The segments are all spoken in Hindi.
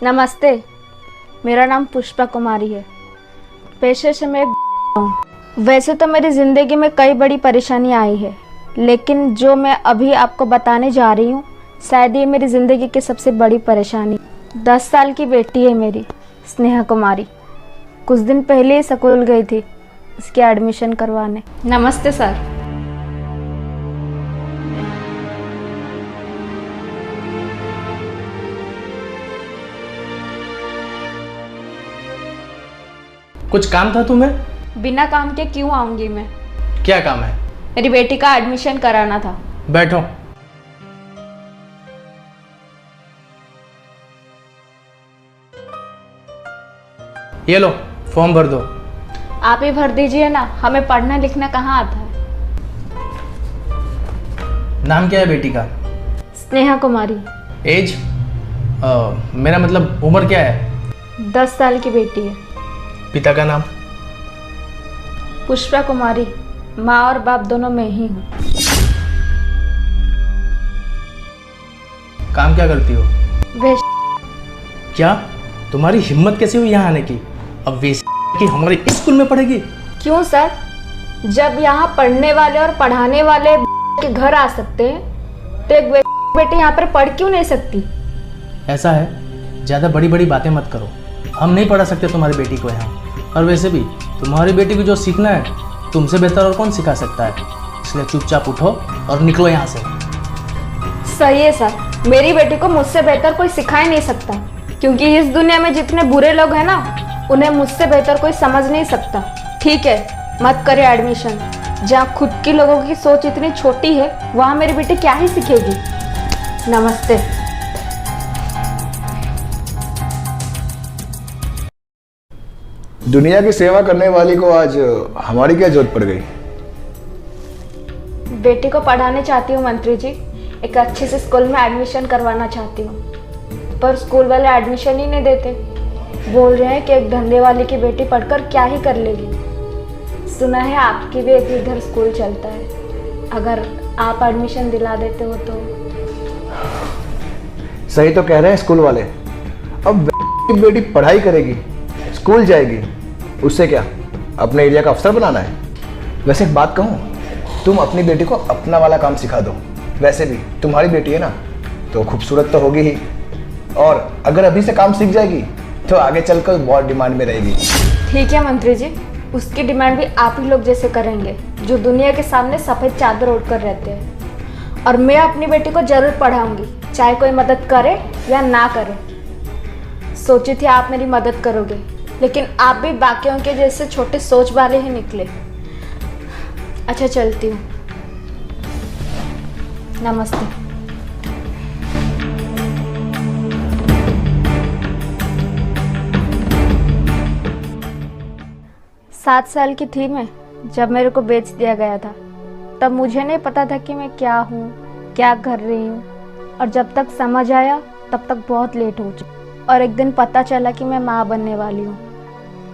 नमस्ते, मेरा नाम पुष्पा कुमारी है। पेशे से मैं हूँ। वैसे तो मेरी ज़िंदगी में कई बड़ी परेशानी आई है, लेकिन जो मैं अभी आपको बताने जा रही हूँ शायद ये मेरी ज़िंदगी की सबसे बड़ी परेशानी। 10 साल की बेटी है मेरी, स्नेहा कुमारी। कुछ दिन पहले ही स्कूल गई थी इसके एडमिशन करवाने। नमस्ते सर। कुछ काम था तुम्हें? बिना काम के क्यों आऊँगी मैं? क्या काम है? मेरी बेटी का एडमिशन कराना था। बैठो। ये लो, फॉर्म भर दो। आप ही भर दीजिए ना, हमें पढ़ना लिखना कहाँ आता है। नाम क्या है बेटी का? स्नेहा कुमारी। एज? मेरा मतलब उम्र क्या है? 10 साल की बेटी है। पिता का नाम? पुष्पा कुमारी। माँ और बाप दोनों मैं ही हूँ। काम क्या करती हो? वे क्या तुम्हारी हिम्मत कैसे हुई यहाँ आने की? अब वे की हमारे स्कूल में पढ़ेगी? क्यों सर, जब यहाँ पढ़ने वाले और पढ़ाने वाले के घर आ सकते हैं तो एक बेटी यहाँ पर पढ़ क्यों नहीं सकती? ऐसा है, ज़्यादा बड़ी बड़ी बातें मत करो। हम नहीं पढ़ा सकते तुम्हारी बेटी को यहाँ। और वैसे भी तुम्हारी बेटी को जो सीखना है तुमसे बेहतर और कौन सिखा सकता है। इसलिए चुपचाप उठो और निकलो यहाँ से। सही है सर, मेरी बेटी को मुझसे बेहतर कोई सिखा ही नहीं सकता, क्योंकि इस दुनिया में जितने बुरे लोग हैं ना, उन्हें मुझसे बेहतर कोई समझ नहीं सकता। ठीक है, मत करे एडमिशन। जहाँ खुद की लोगों की सोच इतनी छोटी है वहाँ मेरी बेटी क्या ही सीखेगी। नमस्ते। दुनिया की सेवा करने वाली को आज हमारी क्या जरूरत पड़ गई? बेटी को पढ़ाने चाहती हूँ मंत्री जी, एक अच्छे से स्कूल में एडमिशन करवाना चाहती हूँ, पर स्कूल वाले एडमिशन ही नहीं देते। बोल रहे हैं कि एक धंधे वाले की बेटी पढ़कर क्या ही कर लेगी। सुना है आपकी भी एक इधर स्कूल चलता है, अगर आप एडमिशन दिला देते हो तो। सही तो कह रहे हैं स्कूल वाले। अब की बेटी पढ़ाई करेगी, स्कूल जाएगी, उससे क्या अपने एरिया का अफसर बनाना है? वैसे एक बात कहूँ, तुम अपनी बेटी को अपना वाला काम सिखा दो। वैसे भी तुम्हारी बेटी है ना, तो खूबसूरत तो होगी ही, और अगर अभी से काम सीख जाएगी तो आगे चलकर बहुत डिमांड में रहेगी। ठीक है मंत्री जी, उसकी डिमांड भी आप ही लोग जैसे करेंगे जो दुनिया के सामने सफ़ेद चादर ओढ़ कर रहते हैं। और मैं अपनी बेटी को जरूर पढ़ाऊंगी, चाहे कोई मदद करे या ना करे। सोची थी आप मेरी मदद करोगे, लेकिन आप भी बाकियों के जैसे छोटे सोच वाले ही निकले। अच्छा, चलती हूँ। नमस्ते। सात साल की थी मैं जब मेरे को बेच दिया गया था। तब मुझे नहीं पता था कि मैं क्या हूँ, क्या कर रही हूँ, और जब तक समझ आया तब तक बहुत लेट हो चुका। और एक दिन पता चला कि मैं माँ बनने वाली हूँ।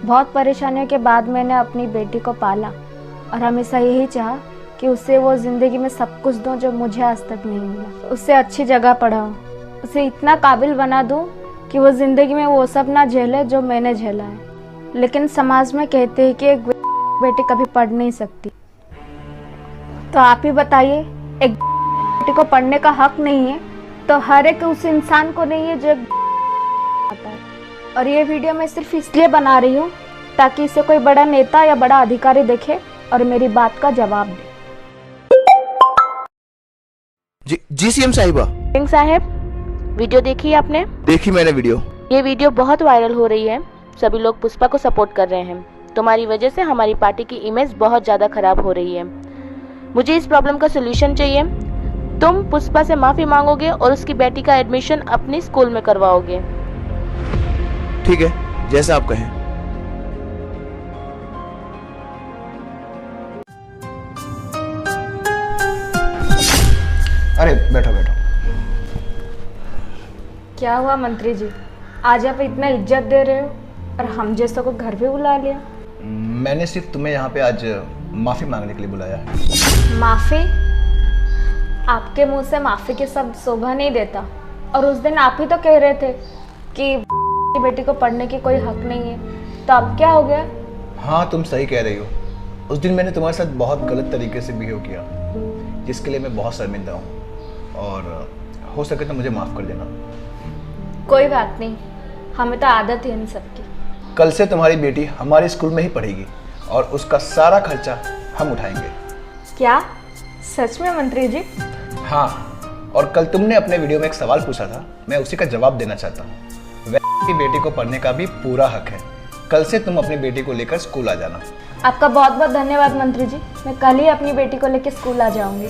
बहुत परेशानियों के बाद मैंने अपनी बेटी को पाला और हमेशा यही चाहा कि उसे वो ज़िंदगी में सब कुछ दूँ जो मुझे आज तक नहीं मिला। उसे अच्छी जगह पढ़ाऊँ, उसे इतना काबिल बना दूँ कि वो ज़िंदगी में वो सब ना झेले जो मैंने झेला है। लेकिन समाज में कहते हैं कि एक बेटी कभी पढ़ नहीं सकती। तो आप ही बताइए, एक बेटी को पढ़ने का हक नहीं है तो हर एक उस इंसान को नहीं है जो आता है। और ये वीडियो मैं सिर्फ इसलिए बना रही हूँ ताकि इसे कोई बड़ा नेता या बड़ा अधिकारी देखे और मेरी बात का जवाब दे। जी सीएम साहिबा। सिंह साहब, वीडियो देखी आपने? देखी मैंने वीडियो। ये वीडियो बहुत वायरल हो रही है। सभी लोग पुष्पा को सपोर्ट कर रहे हैं। तुम्हारी वजह से हमारी पार्टी की इमेज बहुत ज़्यादा खराब हो रही है। मुझे इस प्रॉब्लम का सोल्यूशन चाहिए। तुम पुष्पा से माफ़ी मांगोगे और उसकी बेटी का एडमिशन अपनी स्कूल में करवाओगे। ठीक है, जैसा आप कहें। अरे बैठो बैठो। क्या हुआ मंत्री जी, आज आप इतना इज्जत दे रहे हो और हम जैसों को घर पे बुला लिया? मैंने सिर्फ तुम्हें यहाँ पे आज माफ़ी मांगने के लिए बुलाया है। माफ़ी? आपके मुंह से माफ़ी के शब्द शोभा नहीं देता। और उस दिन आप ही तो कह रहे थे कि की बेटी को पढ़ने की कोई हक नहीं है, तो अब क्या हो गया? हाँ, तुम सही कह रही हो। उस दिन मैंने तुम्हारे साथ बहुत गलत तरीके से बिहेव किया, जिसके लिए मैं बहुत शर्मिंदा हूँ, और हो सके तो मुझे माफ़ कर देना। कोई बात नहीं, हमें तो आदत है इन सब की। कल से तुम्हारी बेटी हमारे स्कूल में ही पढ़ेगी और उसका सारा खर्चा हम उठाएंगे। क्या सच में मंत्री जी? हाँ, और कल तुमने अपने वीडियो में एक सवाल पूछा था, मैं उसी का जवाब देना चाहता हूँ। की बेटी को पढ़ने का भी पूरा हक है। कल से तुम अपनी बेटी को लेकर स्कूल आ जाना। आपका बहुत बहुत धन्यवाद मंत्री जी, मैं कल ही अपनी बेटी को लेकर स्कूल आ जाऊंगी।